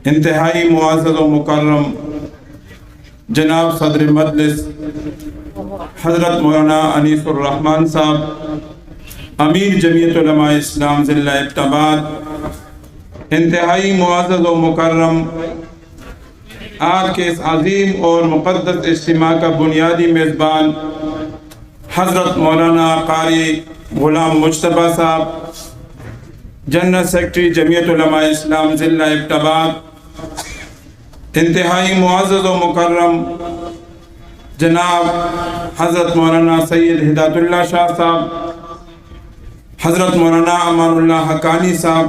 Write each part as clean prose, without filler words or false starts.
انتہائی معزز و مکرم جناب صدر مجلس حضرت مولانا انیس الرحمن صاحب امیر جمعیت علماء اسلام ضلع ایبٹ آباد، انتہائی معزز و مکرم آج کے اس عظیم اور مقدس اجتماع کا بنیادی میزبان حضرت مولانا قاری غلام مجتبیٰ صاحب، جنرل سیکرٹری جمعیت علماء اسلام ضلع ایبٹ آباد، انتہائی معزز و مکرم جناب حضرت مولانا سید ہدایت اللہ شاہ صاحب، حضرت مولانا امان اللہ حقانی صاحب،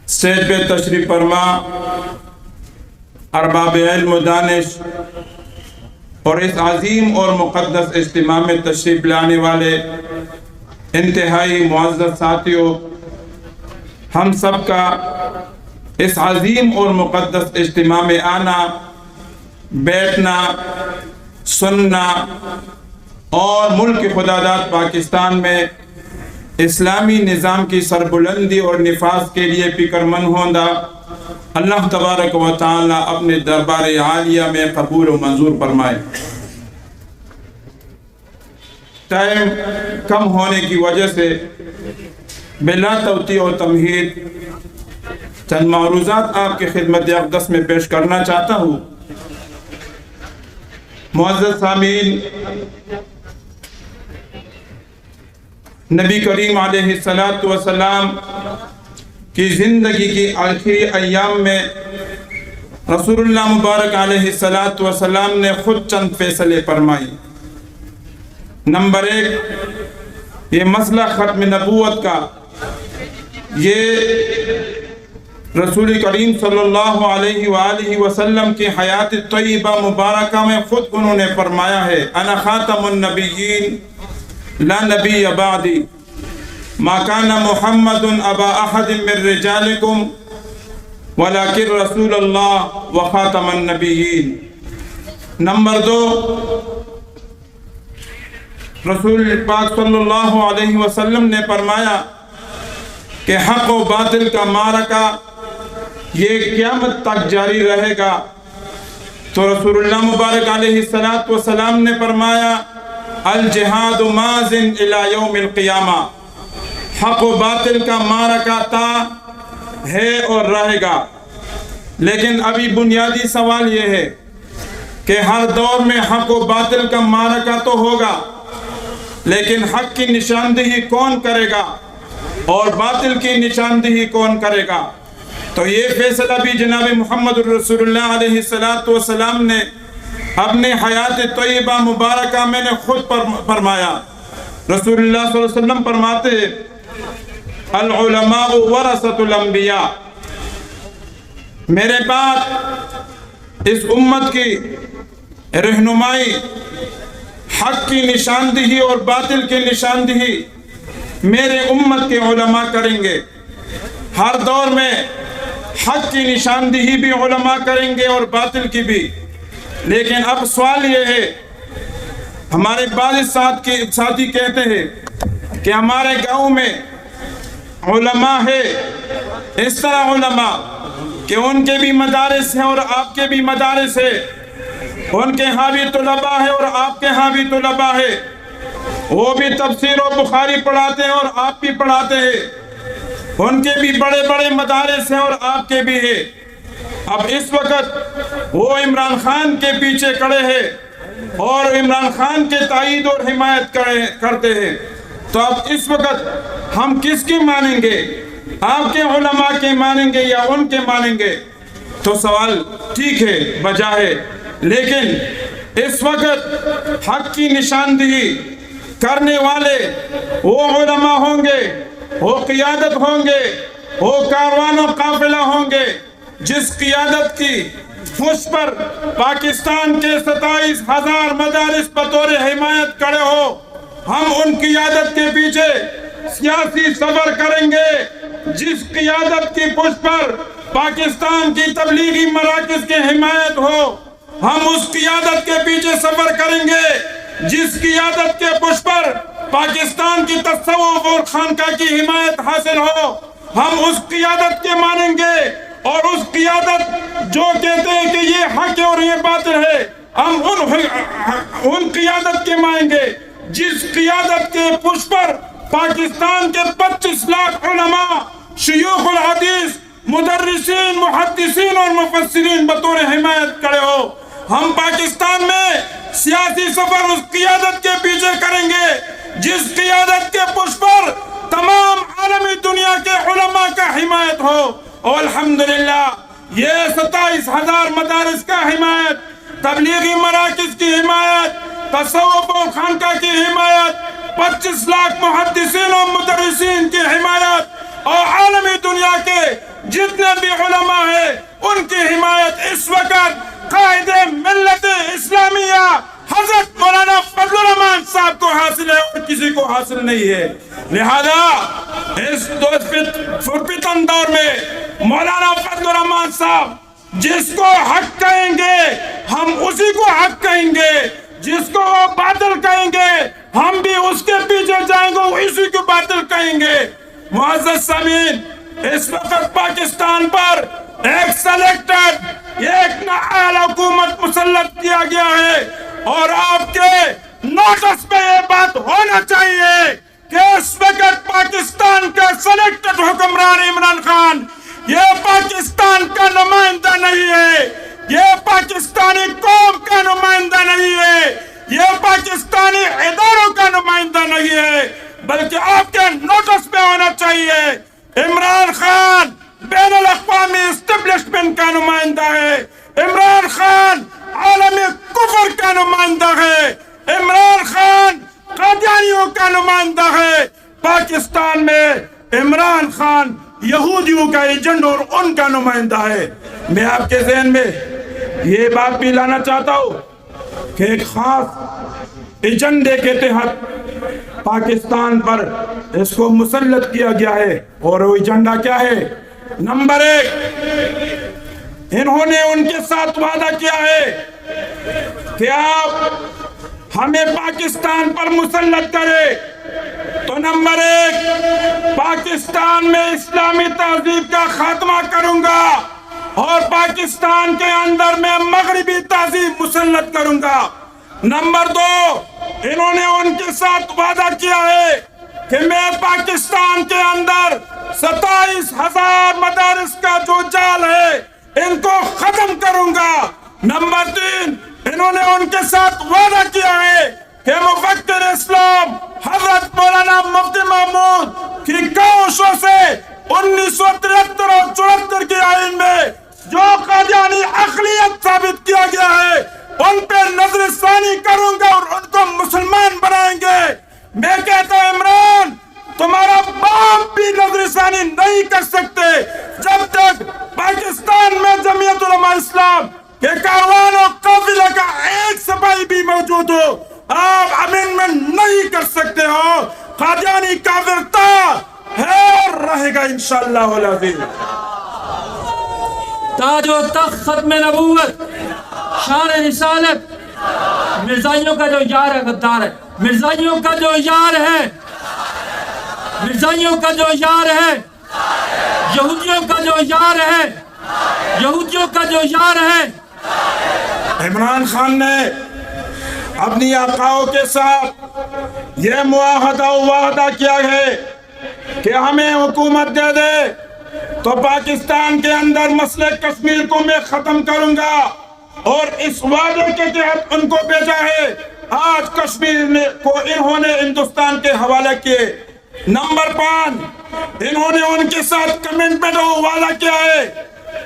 اسٹیج پہ تشریف فرما ارباب علم و دانش اور اس عظیم اور مقدس اجتماع میں تشریف لانے والے انتہائی معزز ساتھیوں، ہم سب کا اس عظیم اور مقدس اجتماع میں آنا، بیٹھنا، سننا اور ملک خداداد پاکستان میں اسلامی نظام کی سربلندی اور نفاذ کے لیے فکر مند ہونا اللہ تبارک و تعالی اپنے دربار عالیہ میں قبول و منظور فرمائے۔ ٹائم کم ہونے کی وجہ سے بلا توطیہ و تمہید چند معروضات آپ کی خدمت اقدس میں پیش کرنا چاہتا ہوں۔ معزز سامعین، نبی کریم علیہ السلام کی زندگی کی آخری ایام میں رسول اللہ مبارک علیہ السلام نے خود چند فیصلے فرمائی۔ نمبر 1، یہ مسئلہ ختم نبوت کا، یہ رسول کریم صلی اللہ علیہ وآلہ وسلم کی حیات طیبہ مبارکہ میں خود انہوں نے فرمایا ہے، انا خاتم النبیین لا نبی بعدی ما کان محمد ابا احد من رجالکم ولکن رسول اللہ و خاتم النبیین۔ نمبر 2، رسول پاک صلی اللہ علیہ وسلم نے فرمایا کہ حق و باطل کا معرکہ یہ قیامت تک جاری رہے گا، تو رسول اللہ مبارک علیہ السلام نے فرمایا الجہاد ماضٍ الی یوم القیامہ، حق و باطل کا معرکہ تا ہے اور رہے گا۔ لیکن ابھی بنیادی سوال یہ ہے کہ ہر دور میں حق و باطل کا معرکہ تو ہوگا، لیکن حق کی نشاندہی کون کرے گا اور باطل کی نشاندہی کون کرے گا؟ تو یہ فیصلہ بھی جناب محمد رسول اللہ علیہ السلام نے اپنے حیات طیبہ مبارکہ میں نے خود فرمایا۔ رسول اللہ صلی اللہ علیہ وسلم فرماتے العلماء ورثۃ الانبیاء، میرے بعد اس امت کی رہنمائی، حق کی نشاندہی اور باطل کی نشاندہی میرے امت کے علماء کریں گے۔ ہر دور میں حق کی نشاندہی بھی علماء کریں گے اور باطل کی بھی۔ لیکن اب سوال یہ ہے، ہمارے بعض ساتھی کہتے ہیں کہ ہمارے گاؤں میں علماء ہے، اس طرح علماء کہ ان کے بھی مدارس ہیں اور آپ کے بھی مدارس ہیں، ان کے ہاں بھی طلباء ہے اور آپ کے ہاں بھی طلباء ہے، وہ بھی تفسیر و بخاری پڑھاتے ہیں اور آپ بھی پڑھاتے ہیں، ان کے بھی بڑے بڑے مدارس ہیں اور آپ کے بھی ہیں۔ اب اس وقت وہ عمران خان کے پیچھے کھڑے ہیں اور عمران خان کے تائید اور حمایت کرتے ہیں، تو اب اس وقت ہم کس کی مانیں گے؟ آپ کے علماء کے مانیں گے یا ان کے مانیں گے؟ تو سوال ٹھیک ہے، بجا ہے، لیکن اس وقت حق کی نشاندہی کرنے والے وہ علماء ہوں گے، وہ قیادت ہوں گے، وہ کاروان و قافلہ ہوں گے جس قیادت کی خوش پر پاکستان کے 27,000 مدارس بطور حمایت کھڑے ہو۔ ہم ان قیادت کے پیچھے سیاسی صبر کریں گے جس قیادت کی پشت پر پاکستان کی تبلیغی مراکز کی حمایت ہو۔ ہم اس قیادت کے پیچھے صبر کریں گے جس قیادت کے پشت پر پاکستان کی تصوف اور خانقاہ کی حمایت حاصل ہو۔ ہم اس قیادت کے مانیں گے اور اس ہم ان قیادت کے مانیں گے جس قیادت کے پش پر پاکستان کے 25 لاکھ علماء، شیوخ الحدیث، مدرسین، محدثین اور مفسرین بطور حمایت کھڑے ہو۔ ہم پاکستان میں سیاسی سفر اس قیادت کے پیچھے کریں گے جس قیادت کے پش پر تمام عالمی دنیا کے علماء کا حمایت ہو۔ اور الحمدللہ یہ 27,000 مدارس کا حمایت، تبلیغی مراکز کی حمایت، تصوف و خانقاہ کی حمایت، 25 لاکھ محدثین و مدرسین کی حمایت اور عالمی دنیا کے جتنے بھی علماء ہیں ان کی حمایت اس وقت قائد ملت اسلامیہ حضرت مولانا فضل الرحمان صاحب کو حاصل ہے اور کسی کو حاصل نہیں ہے۔ لہذا اس فتن دور میں مولانا فضل الرحمان صاحب جس کو حق کہیں گے ہم اسی کو حق کہیں گے، جس کو وہ باطل کہیں گے ہم بھی اس کے پیچھے جائیں گے، اسی کو باطل کہیں گے۔ معزز سامعین، اس وقت پاکستان پر ایک سلیکٹڈ، ایک نااہل حکومت مسلط کیا گیا ہے اور آپ کے نوٹس پہ یہ بات ہونا چاہیے کہ اس وقت پاکستان کا سلیکٹڈ حکمران عمران خان یہ پاکستان کا نمائندہ نہیں ہے، یہ پاکستانی قوم کا نمائندہ نہیں ہے، یہ پاکستانی اداروں کا نمائندہ نہیں ہے، بلکہ آپ کے نوٹس پہ ہونا چاہیے عمران خان بین الاقوامی اسٹیبلشمنٹ کا نمائندہ ہے، عمران خان عالمی کفر کا نمائندہ ہے، عمران خان قادیانیوں کا نمائندہ ہے۔ پاکستان میں عمران خان یہودیوں کا ایجنٹ اور ان کا نمائندہ ہے۔ میں آپ کے ذہن میں یہ بات بھی لانا چاہتا ہوں کہ ایک خاص ایجنڈے کے تحت پاکستان پر اس کو مسلط کیا گیا ہے اور وہ ایجنڈا کیا ہے؟ نمبر 1، انہوں نے ان کے ساتھ وعدہ کیا ہے کہ آپ ہمیں پاکستان پر مسلط کرے تو نمبر 1 پاکستان میں اسلامی تہذیب کا خاتمہ کروں گا اور پاکستان کے اندر میں مغربی تہذیب مسلط کروں گا۔ نمبر 2، انہوں نے ان کے ساتھ وعدہ کیا ہے کہ میں پاکستان کے اندر 27,000 مدارس کا جو جال ہے ان کو ختم کروں گا۔ نمبر 3، انہوں نے ان کے ساتھ وعدہ کیا ہے کہ مفکر اسلام حضرت مولانا مفتی محمود کی کوششوں سے 1973 اور 74 کے آئین میں جو قادیانی اقلیت ثابت کیا گیا ہے ان پہ نظر ثانی کروں گا اور ان کو مسلمان بنائیں گے۔ میں کہتا ہوں عمران، تمہارا باپ بھی نظر ثانی نہیں کر سکتے جب تک پاکستان میں جمعیت علماء اسلام کے کاروان و قافلہ کا ایک سپاہی بھی موجود ہو، آپ امینڈمنٹ نہیں کر سکتے ہو۔ قادیانی کافر تھا ہے اور رہے گا انشاءاللہ العزیز۔ تاج و تخت ختم نبوت، شان رسالت، مرزائیوں کا جو یار ہے غدار ہے، مرزائیوں کا جو یار ہے، مرزائیوں کا جو یار ہے، یہودیوں کا جو یار ہے، یہودیوں کا جو یار ہے۔ عمران خان نے اپنی آقاؤں کے ساتھ یہ معاہدہ و وعدہ کیا ہے کہ ہمیں حکومت دے دے تو پاکستان کے اندر مسئلہ کشمیر کو میں ختم کروں گا، اور اس وعدے کے تحت ان کو بھیجا ہے۔ آج کشمیر کو انہوں نے ہندوستان کے حوالے کیے۔ نمبر 5، انہوں نے ان کے ساتھ کمٹمنٹ و وعدہ کیا ہے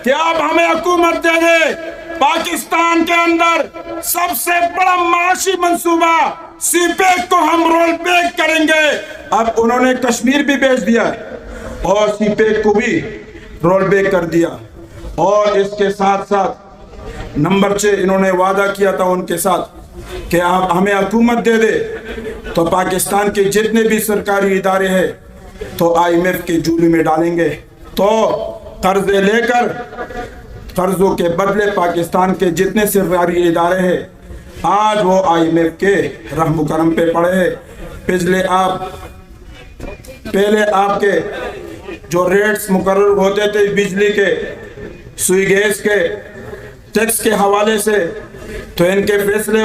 کہ آپ ہمیں حکومت دے دے، پاکستان کے اندر سب سے بڑا معاشی منصوبہ سی پیک کو ہم رول بیک کریں گے۔ اب انہوں نے کشمیر بھی بھیج دیا اور سی پیک کو بھی رول بیک کر دیا، اور اس کے ساتھ ساتھ نمبر 6 انہوں نے وعدہ کیا تھا ان کے ساتھ کہ آپ ہمیں حکومت دے دے تو پاکستان کے جتنے بھی سرکاری ادارے ہیں تو IMF کے جولی میں ڈالیں گے، تو قرضے لے کر قرضوں کے بدلے پاکستان کے جتنے سرکاری ادارے ہیں آج وہ IMF کے رحم و کرم پہ پڑے ہیں۔ پہلے آپ کے جو ریٹس مقرر ہوتے تھے بجلی کے، سوئی گیس کے، ٹیکس کے حوالے سے تو ان کے فیصلے